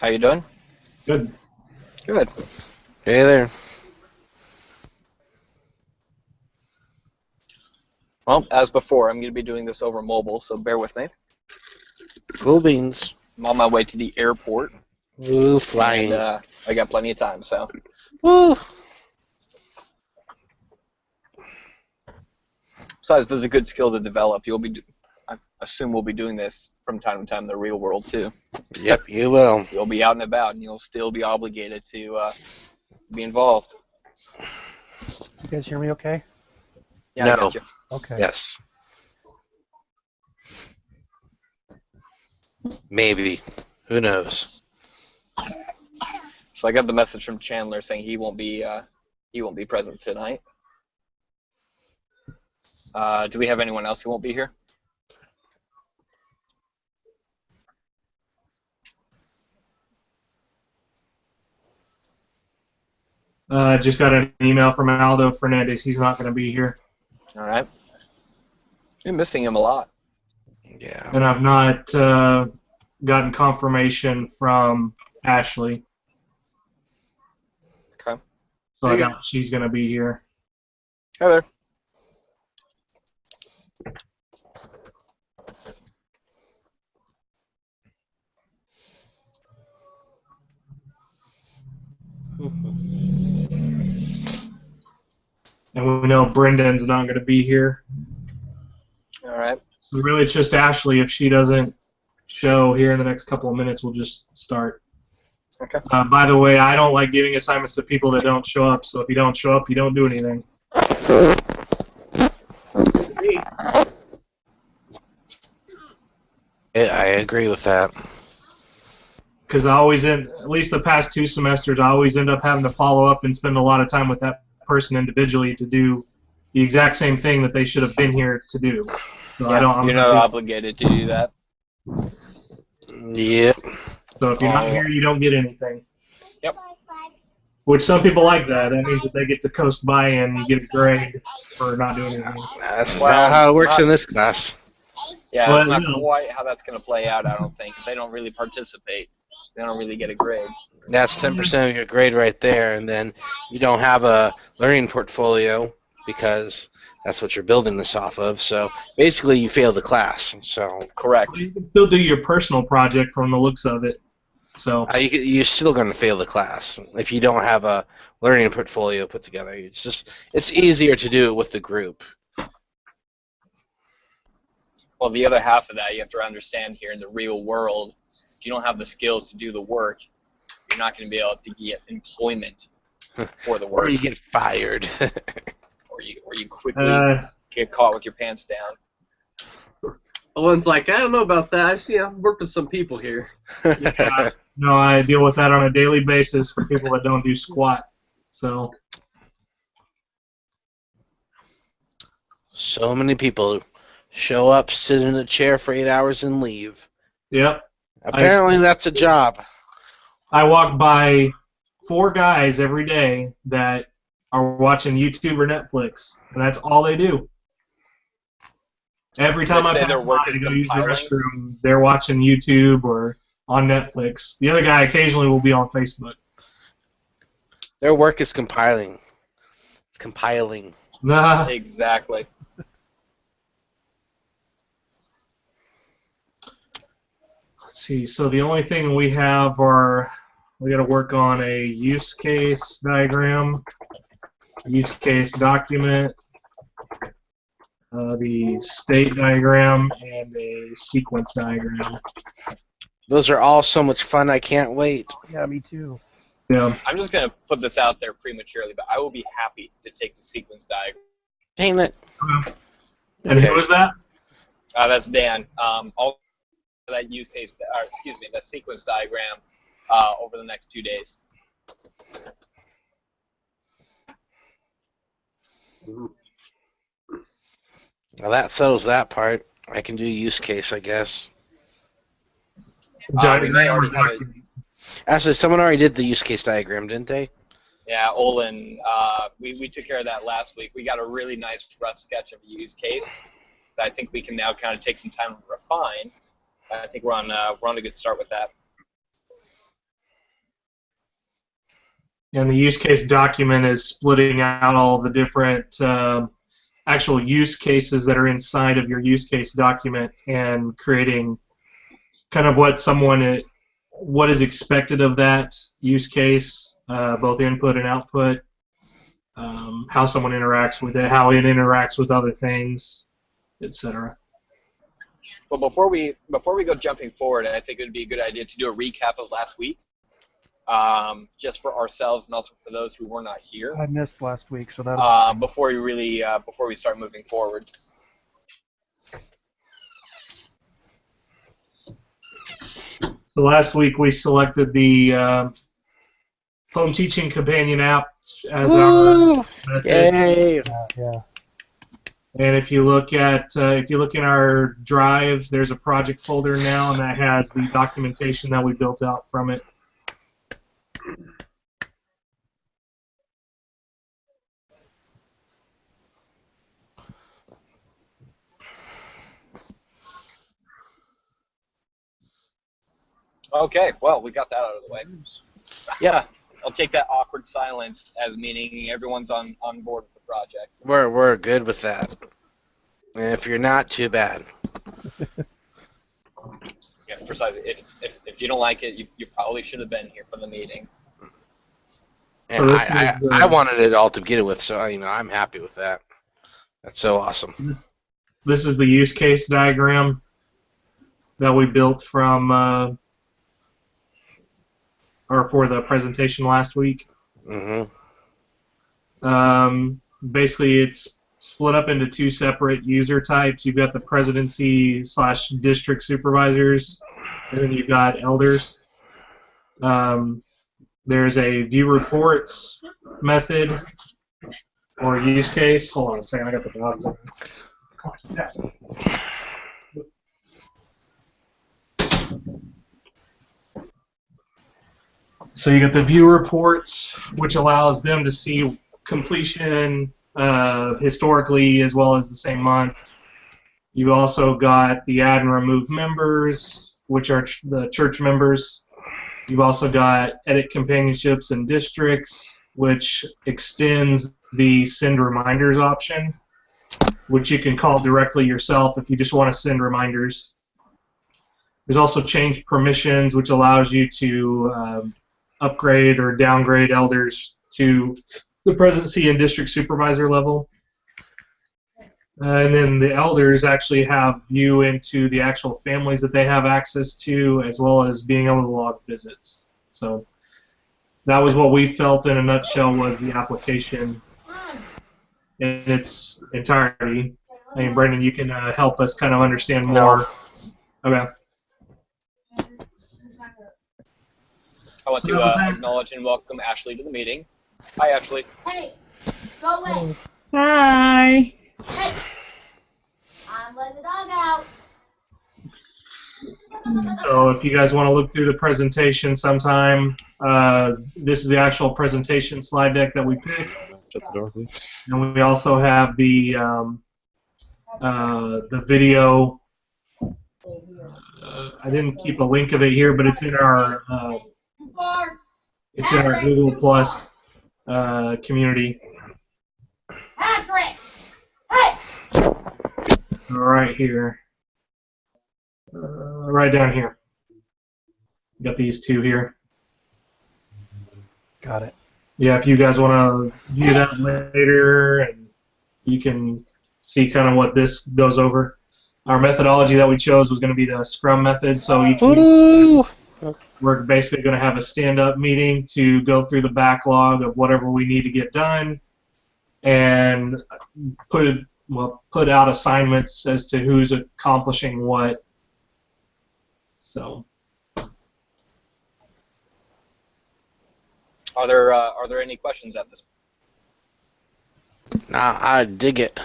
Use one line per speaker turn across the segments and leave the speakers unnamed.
How you doing?
Good.
Good.
Hey there.
Well, as before, I'm going to be doing this over mobile, so bear with me.
Cool beans.
I'm on my way to the airport,
Ooh, flying.
and I got plenty of time, so.
Woo.
Besides, there's a good skill to develop. I assume we'll be doing this from time to time in the real world, too.
Yep, you will.
You'll be out and about, and you'll still be obligated to be involved.
You guys hear me okay?
Yeah, I
No.
got you.
Okay.
Yes. Maybe. Who knows?
So I got the message from Chandler saying he won't be present tonight. Do we have anyone else who won't be here?
Just got an email from Aldo Fernandez. He's not going to be here.
All right. Been missing him a lot.
Yeah.
And I've not gotten confirmation from Ashley.
Okay.
So I doubt she's going to be here.
Hi there.
And we know Brendan's not going to be here.
All right.
So really it's just Ashley. If she doesn't show here in the next couple of minutes, we'll just start.
Okay.
By the way, I don't like giving assignments to people that don't show up. So if you don't show up, you don't do anything.
I agree with that.
Because at least the past 2 semesters, I always end up having to follow up and spend a lot of time with that person individually to do the exact same thing that they should have been here to do. So
Yeah, you're not obligated to do that.
Yep.
So if you're not here, you don't get anything.
Yep.
Which some people like that. That means that they get to coast by and get a grade for not doing anything.
That's not how it works in this class.
Yeah,
Well,
that's not
no.
quite how that's going to play out, I don't think. If they don't really participate, they don't really get a grade.
That's 10% of your grade right there, and then you don't have a learning portfolio because that's what you're building this off of. So basically, you fail the class. So
Correct.
You can still do your personal project from the looks of it. So
you're still going to fail the class if you don't have a learning portfolio put together. It's easier to do it with the group.
Well, the other half of that, you have to understand here in the real world, if you don't have the skills to do the work, you're not going to be able to get employment for the work.
Or you get fired.
or you quickly get caught with your pants down.
Owen's like, I don't know about that. I've worked with some people here.
yeah, no, I deal with that on a daily basis for people that don't do squat. So
many people show up, sit in a chair for 8 hours, and leave.
yep.
Apparently, that's a job.
I walk by 4 guys every day that are watching YouTube or Netflix, and that's all they do. Every time I
say
pass
their work
by
is
to go use the
compiling?
restroom, they're watching YouTube or on Netflix. The other guy occasionally will be on Facebook.
Their work is compiling. It's compiling.
Nah.
Exactly.
Let's see. So the only thing we have we got to work on a use case diagram, use case document, the state diagram, and a sequence diagram.
Those are all so much fun. I can't wait.
Yeah, me too. Yeah.
I'm just going to put this out there prematurely, but I will be happy to take the sequence diagram.
Dang it.
And who is that?
That's Dan. All that use case, that sequence diagram over the next 2 days.
Well, that settles that part. I can do use case, I guess.
We may already have it.
Actually, someone already did the use case diagram, didn't they?
Yeah, Olin, we took care of that last week. We got a really nice rough sketch of a use case that I think we can now kind of take some time to refine. I think we're on a good start with that.
And the use case document is splitting out all the different actual use cases that are inside of your use case document and creating kind of what is expected of that use case, both input and output, how someone interacts with it, how it interacts with other things, etc.
Well, before we go jumping forward, I think it would be a good idea to do a recap of last week, just for ourselves and also for those who were not here.
I missed last week, so that.
Before we start moving forward.
So last week we selected the Home Teaching Companion app as our method.
Yay!
Yeah.
And if you look in our drive, there's a project folder now, and that has the documentation that we built out from it.
Okay, well, we got that out of the way.
Yeah,
I'll take that awkward silence as meaning everyone's on board with the project.
we're good with that. And if you're not, too bad.
Yeah, precisely. If you don't like it, you probably should have been here for the meeting.
And
So this
I wanted it all to begin with, so I'm happy with that. That's so awesome.
This is the use case diagram that we built from or for the presentation last week.
Mhm.
Basically, it's split up into two separate user types. You've got the presidency/district supervisors, and then you've got elders. There's a view reports method or use case. Hold on a second, I got the dogs in. So you got the view reports, which allows them to see completion historically as well as the same month. You also got the add and remove members, which are the church members. You've also got edit companionships and districts, which extends the send reminders option, which you can call directly yourself if you just want to send reminders. There's also change permissions, which allows you to upgrade or downgrade elders to the presidency and district supervisor level. And then the elders actually have view into the actual families that they have access to, as well as being able to log visits. So that was what we felt in a nutshell was the application in its entirety. I mean, Brendan, you can help us kind of understand more. Okay.
I want to acknowledge and welcome Ashley to the meeting. Hi, Ashley.
Hey, go away.
Hi.
Hey, I'm letting the dog out.
So if you guys want to look through the presentation sometime, this is the actual presentation slide deck that we picked.
Shut the door, please.
And we also have the video. I didn't keep a link of it here, but it's in our Google Plus community.
Patrick! Hey!
Right here. Right down here. Got these two here.
Got it.
Yeah, if you guys want to view that later, and you can see kind of what this goes over. Our methodology that we chose was going to be the Scrum method, so each week we're basically going to have a stand-up meeting to go through the backlog of whatever we need to get done, and put out assignments as to who's accomplishing what. So.
Are there any questions at this point?
Nah, I dig it.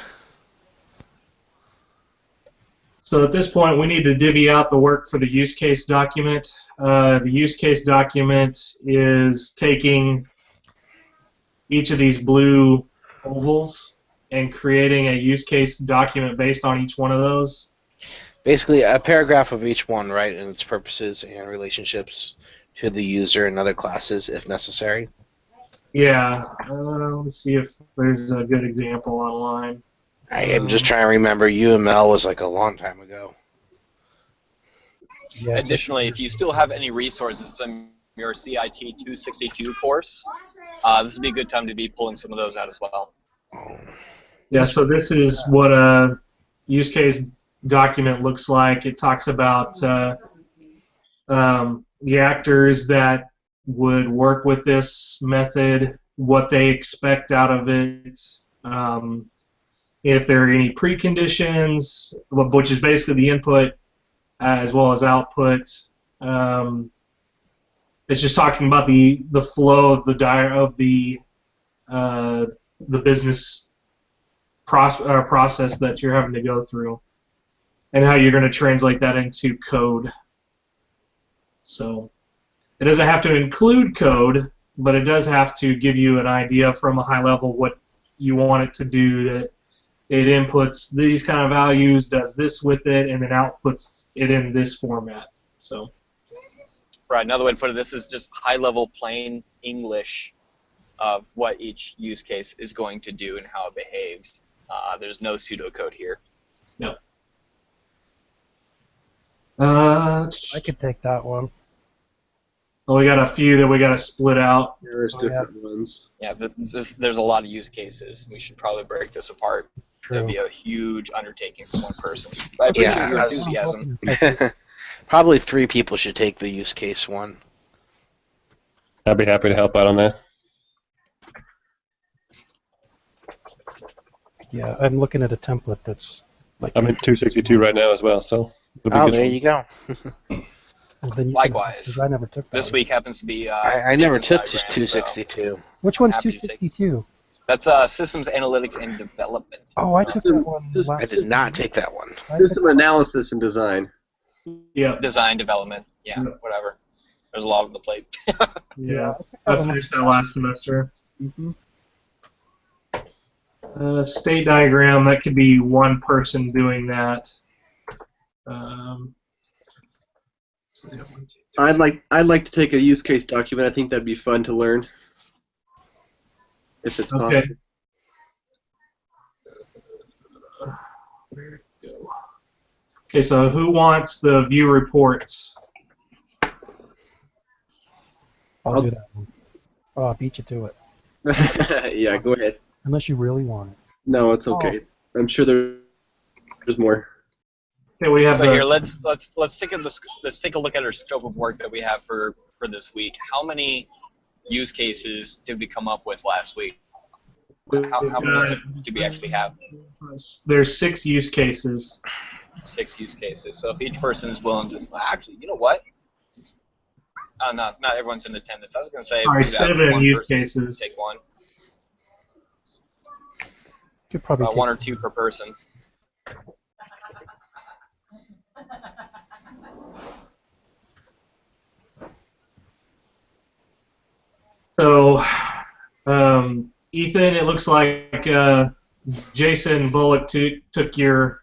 So at this point, we need to divvy out the work for the use case document. The use case document is taking each of these blue ovals and creating a use case document based on each one of those.
Basically, a paragraph of each one, right, and its purposes and relationships to the user and other classes, if necessary.
Yeah. Let's see if there's a good example online.
I am just trying to remember. UML was like a long time ago.
Yeah,
Additionally, if you still have any resources from your CIT360 course, this would be a good time to be pulling some of those out as well.
Yeah, so this is what a use case document looks like. It talks about the actors that would work with this method, what they expect out of it, if there are any preconditions, which is basically the input as well as output. It's just talking about the flow of the business process that you're having to go through, and how you're going to translate that into code. So it doesn't have to include code, but it does have to give you an idea from a high level what you want it to do. That it inputs these kind of values, does this with it, and then outputs it in this format. So.
Right, another way to put it, this is just high-level plain English of what each use case is going to do and how it behaves. There's no pseudocode here.
No.
I could take that one.
Well, we got a few that we got to split out.
There's different ones.
Yeah, there's a lot of use cases. We should probably break this apart.
True.
It'd be a huge undertaking for one person. But I appreciate your enthusiasm.
Probably 3 people should take the use case one.
I'd be happy to help out on that.
Yeah, I'm looking at a template that's like.
I'm in 262 right now as well, so.
Oh, there you go.
Then you
Likewise.
Can, I never took that.
This week happens to be.
I never took
diagram,
262.
So
Which one's
happy to take
262?
that's Systems Analytics and Development.
Oh, I took that one
Just-
last.
I did not take that one.
System analysis and design.
Yeah.
Design development. Yeah, whatever. There's a lot on the plate.
Yeah. I finished that last semester.
Mm-hmm.
State diagram, that could be one person doing that.
I'd like to take a use case document. I think that'd be fun to learn, if it's possible.
Okay. Where'd it go? Okay, so who wants the view reports?
I'll do that one. Oh, I beat you to it.
Yeah, go ahead.
Unless you really want it.
No, it's okay. I'm sure there's more.
Okay, we have
So here, let's take a look at our scope of work that we have for this week. How many use cases did we come up with last week? How many do we actually have?
There's 6 use cases.
6 use cases. So if each person is willing to, actually, you know what? Not everyone's in attendance. I was going to say,
Sorry,
we could have
7
one
use
person
cases.
take one.
Could probably take
1 or 2 per person.
So, Ethan, it looks like Jason Bullock took your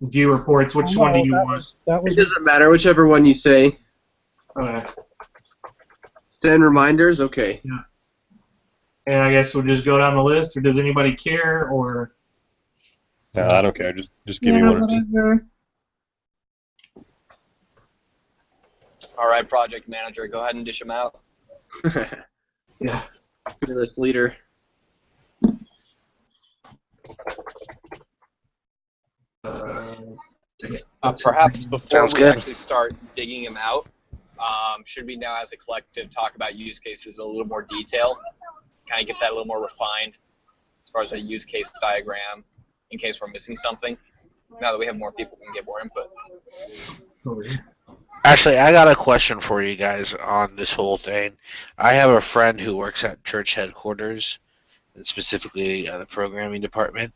view reports. Which one do you want?
It doesn't matter, whichever one you say.
Okay.
Send reminders? Okay.
Yeah. And I guess we'll just go down the list, or does anybody care, or?
No, I don't care. Just give me 1 or 2.
All right, project manager, go ahead and dish them out.
Yeah.
Fearless leader.
Perhaps before
Sounds
we
good.
actually start digging them out, should we now, as a collective, talk about use cases in a little more detail? Kind of get that a little more refined as far as a use case diagram, in case we're missing something. Now that we have more people, we can get more input.
Actually, I got a question for you guys on this whole thing. I have a friend who works at church headquarters, and specifically the programming department.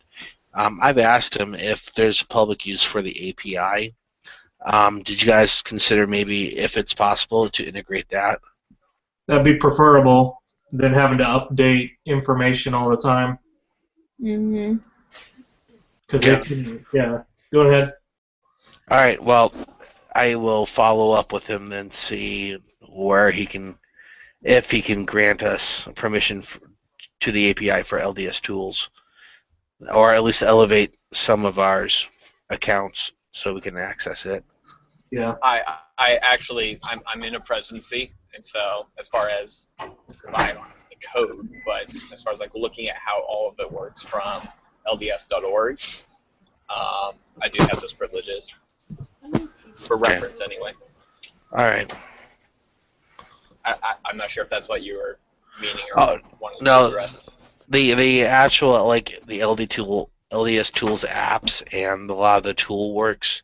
I've asked him if there's public use for the API. Did you guys consider maybe if it's possible to integrate that?
That'd be preferable than having to update information all the time.
Mm-hmm.
Because yeah. Go ahead.
All right. Well, I will follow up with him and see where he can if he can grant us permission to the API for LDS tools, or at least elevate some of ours accounts so we can access it.
Yeah.
I'm in a presidency, and so as far as I don't have the code, but as far as like looking at how all of it works from LDS.org, I do have those privileges for reference anyway.
All right.
I'm not sure if that's what you were meaning or wanting to
No,
address.
the actual like the LDS tools apps and a lot of the tool works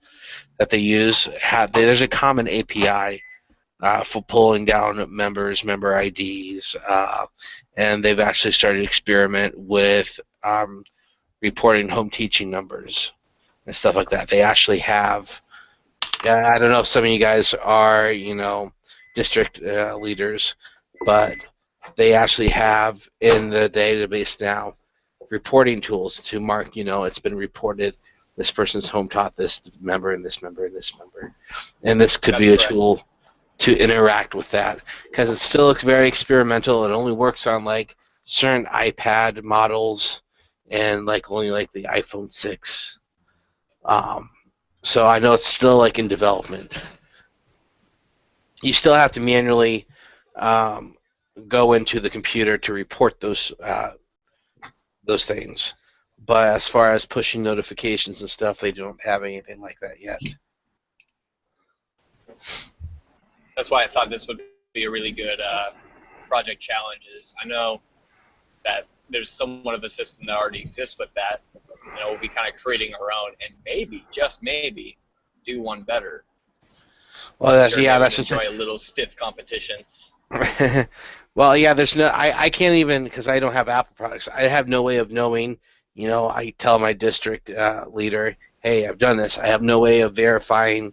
that they use there's a common API for pulling down member IDs, and they've actually started to experiment with reporting home teaching numbers and stuff like that. They actually have. I don't know if some of you guys are, district leaders, but they actually have in the database now reporting tools to mark, it's been reported this person's home taught this member and this member and this member. And this could be a tool to interact with that, because it still looks very experimental. It only works on like certain iPad models and like only like the iPhone 6. So I know it's still like in development. You still have to manually go into the computer to report those things. But as far as pushing notifications and stuff, they don't have anything like that yet.
That's why I thought this would be a really good project challenge. I know that there's somewhat of a system that already exists with that. We'll be kind of creating our own, and maybe, just maybe, do one better.
Well, that's just
enjoy a little stiff competition.
Well, yeah, there's no. I can't even, because I don't have Apple products. I have no way of knowing. I tell my district leader, "Hey, I've done this." I have no way of verifying,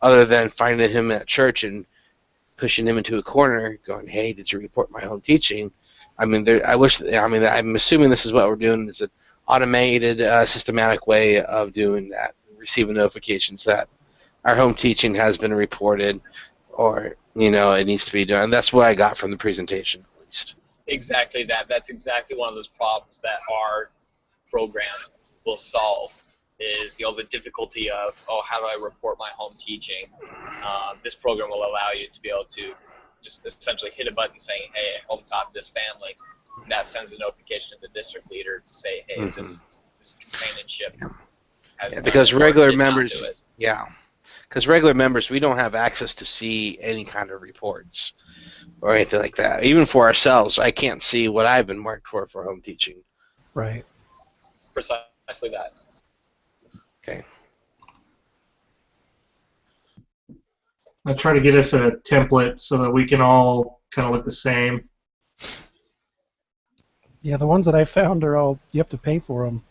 other than finding him at church and pushing him into a corner, going, "Hey, did you report my home teaching?" I mean, I'm assuming this is what we're doing. It's an automated, systematic way of doing that, receiving notifications that our home teaching has been reported, or it needs to be done. That's what I got from the presentation, at least.
Exactly that. That's exactly one of those problems that our program will solve. Is the difficulty of, how do I report my home teaching? This program will allow you to be able to just essentially hit a button saying, "Hey, I home taught this family." That sends a notification to the district leader to say, "Hey, this companionship has
because regular members, because regular members, we don't have access to see any kind of reports or anything like that. Even for ourselves, I can't see what I've been marked for home teaching.
Right.
Precisely that.
Okay.
I try to get us a template so that we can all kind of look the same.
Yeah, the ones that I found are all, you have to pay for them.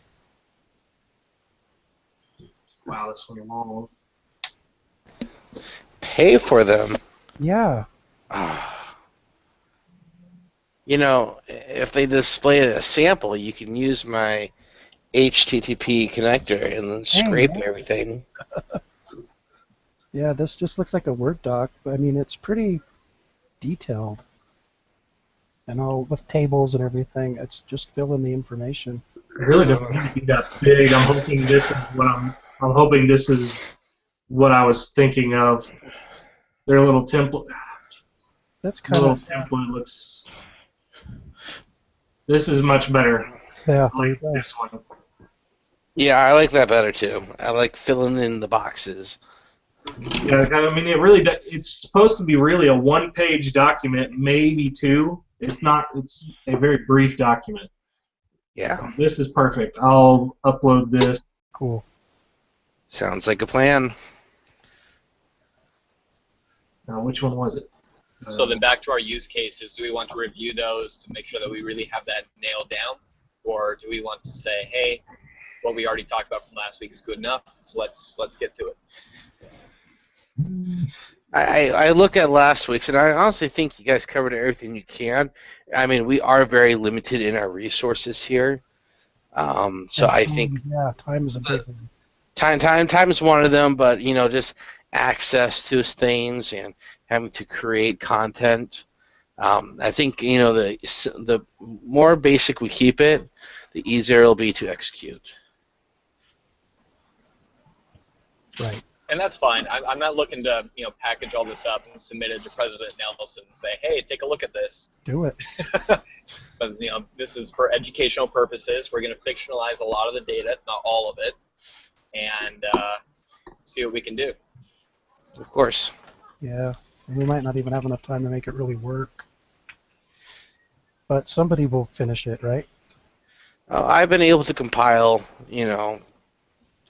Wow, this one's long.
Pay for them?
Yeah.
If they display a sample, you can use my HTTP connector and then scrape everything.
Yeah, this just looks like a Word doc, but I mean, it's pretty detailed. And all with tables and everything, it's just fill in the information.
It really doesn't need to be that big. I'm hoping this is what I was thinking of. Their little template.
That's kind of
template looks. This is much better.
Yeah.
I like this one.
Yeah, I like that better too. I like filling in the boxes.
Yeah, I mean, it's supposed to be really a one-page document, maybe two. If not, it's a very brief document.
Yeah.
This is perfect. I'll upload this.
Cool.
Sounds like a plan.
Now, which one was it?
So then back to our use cases. Do we want to review those to make sure that we really have that nailed down? Or do we want to say, hey, what we already talked about from last week is good enough, let's get to it?
I look at last week's, and I honestly think you guys covered everything you can. I mean, we are very limited in our resources here. So I think
time is a big one.
Time is one of them, but just access to things and having to create content I think the more basic we keep it, the easier it'll be to execute.
Right.
And that's fine. I'm not looking to package all this up and submit it to President Nelson and say, hey, take a look at this.
Do it.
But this is for educational purposes. We're going to fictionalize a lot of the data, not all of it, and see what we can do.
Of course.
Yeah. And we might not even have enough time to make it really work. But somebody will finish it, right?
I've been able to compile,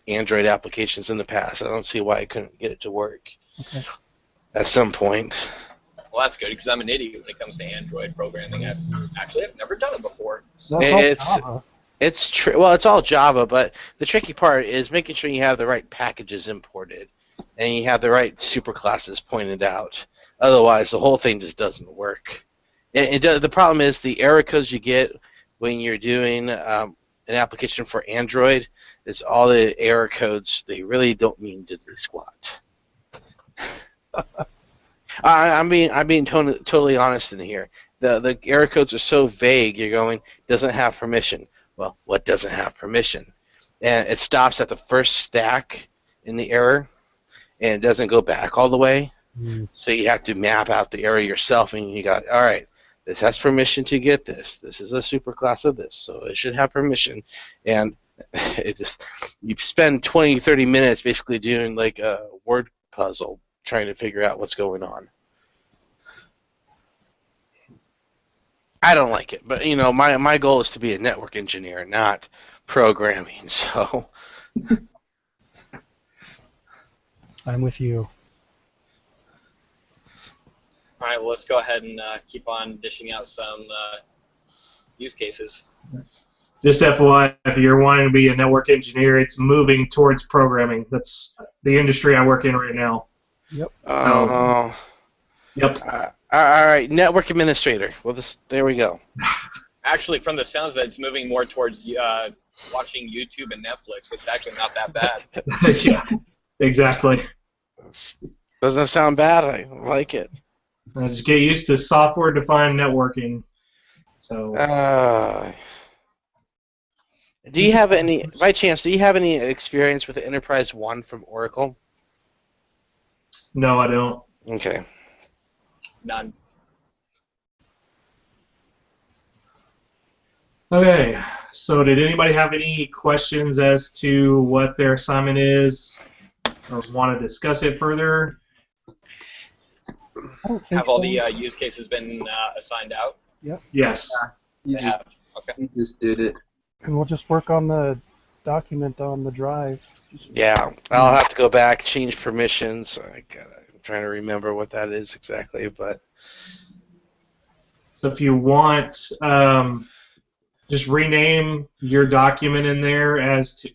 Android applications in the past. I don't see why I couldn't get it to work at some point.
Well, that's good because I'm an idiot when it comes to Android programming. I've never done it before.
So that's all Java.
Well, it's all Java, but the tricky part is making sure you have the right packages imported and you have the right superclasses pointed out. Otherwise, the whole thing just doesn't work. The problem is the error codes you get when you're doing an application for Android is all the error codes. They really don't mean diddly squat. I'm being totally honest in here. The error codes are so vague. You're going, doesn't have permission. Well, what doesn't have permission? And it stops at the first stack in the error, and it doesn't go back all the way. So you have to map out the error yourself, and you got, all right, this has permission to get this. This is a superclass of this, so it should have permission. And you spend 20, 30 minutes basically doing like a word puzzle trying to figure out what's going on. I don't like it, but my goal is to be a network engineer, not programming. So
I'm with you.
All right, well, let's go ahead and keep on dishing out some use cases.
Just FYI, if you're wanting to be a network engineer, it's moving towards programming. That's the industry I work in right now.
Yep.
Yep.
All right, network administrator. Well, there we go.
Actually, from the sounds of it, it's moving more towards watching YouTube and Netflix. It's actually not that bad.
Yeah, exactly.
Doesn't sound bad. I like it.
I just get used to software-defined networking. So.
Do you have any, by chance, do you have any experience with Enterprise One from Oracle?
No, I don't.
Okay.
None.
Okay, so did anybody have any questions as to what their assignment is or want to discuss it further?
I don't think
Have all
so.
the use cases been assigned out?
Yep.
Yes.
You
They
just,
have. Okay.
you just did it.
And we'll just work on the document on the drive.
Yeah, I'll have to go back, change permissions. I'm trying to remember what that is exactly, but.
So if you want, just rename your document in there as to.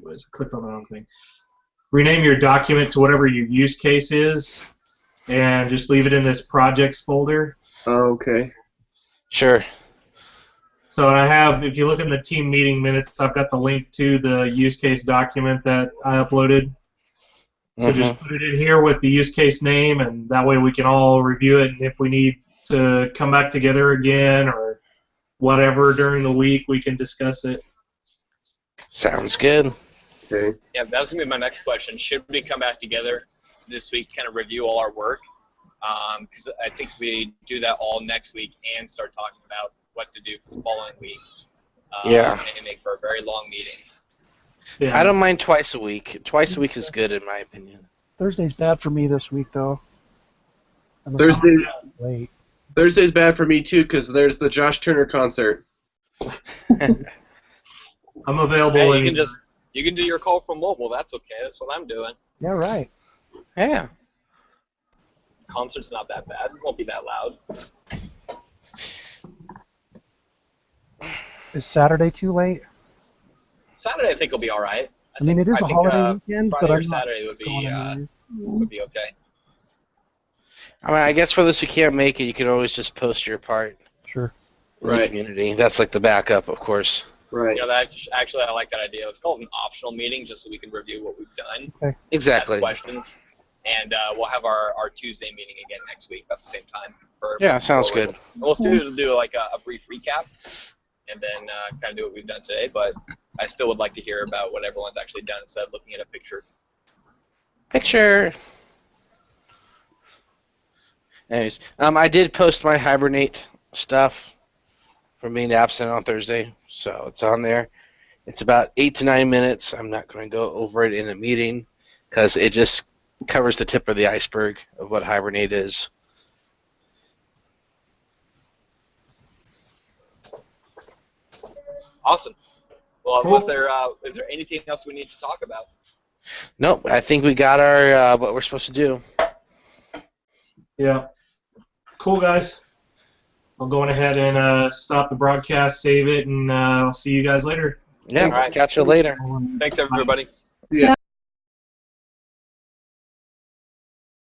What is it? Clicked on the wrong thing. Rename your document to whatever your use case is, and just leave it in this projects folder.
Oh, okay.
Sure.
So I have, if you look in the team meeting minutes, I've got the link to the use case document that I uploaded. So just put it in here with the use case name, and that way we can all review it. And if we need to come back together again or whatever during the week, we can discuss it.
Sounds good.
Okay.
Yeah, that was going to be my next question. Should we come back together this week, kind of review all our work? Because I think we do that all next week and start talking about what to do for the following week.
Yeah.
And make for a very long meeting.
Yeah.
I don't mind twice a week. Twice a week is good in my opinion.
Thursday's bad for me this week, though. Late.
Thursday's bad for me too because there's the Josh Turner concert.
I'm available.
Hey, you can do your call from mobile. That's okay. That's what I'm doing.
Yeah, right.
Yeah.
Concert's not that bad. It won't be that loud.
Is Saturday too late?
Saturday I think will be all right.
I mean, it is a holiday weekend,
Friday
but
or
I'm not
Saturday would
going anywhere.
be okay.
I mean, I guess for those who can't make it, you can always just post your part
Sure.
in the
Right.
community. That's like the backup, of course.
Right.
Actually, I like that idea. Let's call it an optional meeting just so we can review what we've done.
Exactly.
Ask questions. And we'll have our Tuesday meeting again next week at the same time prefer.
Yeah, sounds
forward.
good.
We'll do like a brief recap, and then kind of do what we've done today. But I still would like to hear about what everyone's actually done instead of looking at a picture.
Picture. Anyways, I did post my Hibernate stuff from being absent on Thursday, so it's on there. It's about 8 to 9 minutes. I'm not going to go over it in a meeting because it just covers the tip of the iceberg of what Hibernate is.
Awesome. Well,
Cool.
is there anything else we need to talk about?
Nope, I think we got our what we're supposed to do.
Yeah. Cool, guys. I'll go on ahead and stop the broadcast, save it, and I'll see you guys later.
Yeah,
All right.
catch you later.
Thanks, everybody.
Yeah.